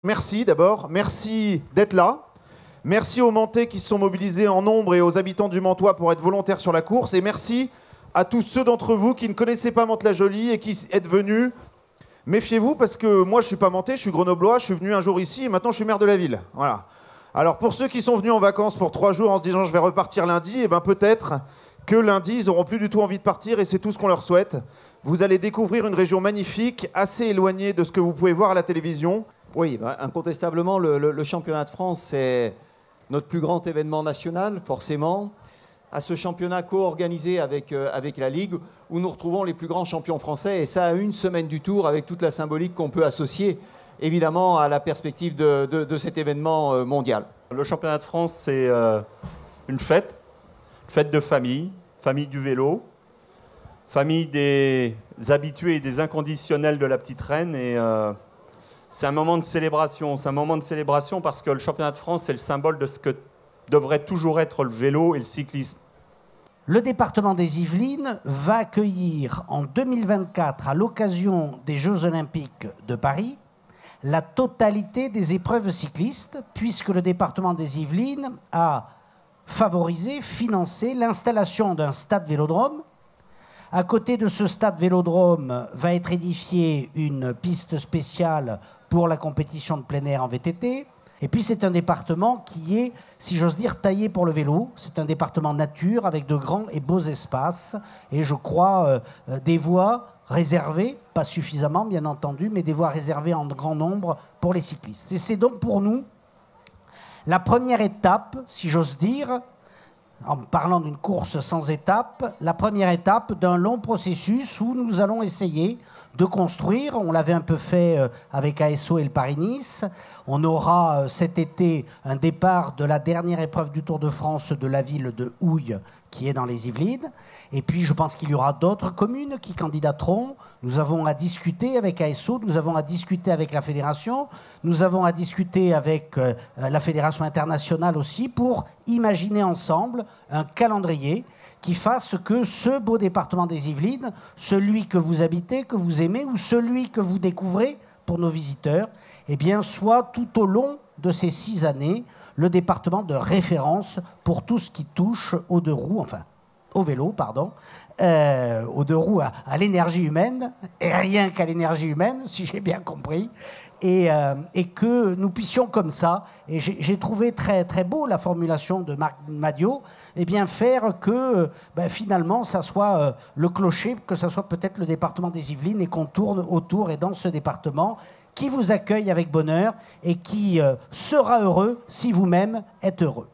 Merci d'abord, merci d'être là. Merci aux Mantais qui se sont mobilisés en nombre et aux habitants du Mantois pour être volontaires sur la course. Et merci à tous ceux d'entre vous qui ne connaissaient pas Mantes-la-Jolie et qui êtes venus. Méfiez-vous parce que moi je ne suis pas Mantais, je suis grenoblois, je suis venu un jour ici et maintenant je suis maire de la ville. Voilà. Alors pour ceux qui sont venus en vacances pour 3 jours en se disant je vais repartir lundi, et ben peut-être que lundi ils n'auront plus du tout envie de partir et c'est tout ce qu'on leur souhaite. Vous allez découvrir une région magnifique, assez éloignée de ce que vous pouvez voir à la télévision. Oui, incontestablement, le championnat de France, c'est notre plus grand événement national, forcément. À ce championnat co-organisé avec la Ligue, où nous retrouvons les plus grands champions français, et ça à une semaine du Tour, avec toute la symbolique qu'on peut associer, évidemment, à la perspective de cet événement mondial. Le championnat de France, c'est une fête de famille, famille du vélo, famille des habitués et des inconditionnels de la petite reine, et c'est un moment de célébration. C'est un moment de célébration parce que le championnat de France, c'est le symbole de ce que devrait toujours être le vélo et le cyclisme. Le département des Yvelines va accueillir en 2024, à l'occasion des Jeux Olympiques de Paris, la totalité des épreuves cyclistes, puisque le département des Yvelines a favorisé, financé l'installation d'un stade vélodrome. À côté de ce stade vélodrome va être édifiée une piste spéciale pour la compétition de plein air en VTT. Et puis c'est un département qui est, si j'ose dire, taillé pour le vélo. C'est un département nature avec de grands et beaux espaces. Et je crois des voies réservées, pas suffisamment bien entendu, mais des voies réservées en grand nombre pour les cyclistes. Et c'est donc pour nous la première étape, si j'ose dire, en parlant d'une course sans étape, la première étape d'un long processus où nous allons essayer de construire. On l'avait un peu fait avec ASO et le Paris-Nice. On aura cet été un départ de la dernière épreuve du Tour de France de la ville de Houille, qui est dans les Yvelines. Et puis, je pense qu'il y aura d'autres communes qui candidateront. Nous avons à discuter avec ASO, nous avons à discuter avec la fédération, nous avons à discuter avec la fédération internationale aussi pour imaginer ensemble un calendrier qui fasse que ce beau département des Yvelines, celui que vous habitez, que vous aimez, ou celui que vous découvrez pour nos visiteurs, eh bien, soit tout au long de ces 6 années le département de référence pour tout ce qui touche aux deux roues, enfin, au vélo, pardon, aux deux roues, à l'énergie humaine, et rien qu'à l'énergie humaine, si j'ai bien compris, et que nous puissions comme ça, et j'ai trouvé très, très beau la formulation de Marc Madiot, eh bien faire que finalement ça soit le clocher, que ça soit peut-être le département des Yvelines, et qu'on tourne autour et dans ce département qui vous accueille avec bonheur et qui sera heureux si vous-même êtes heureux.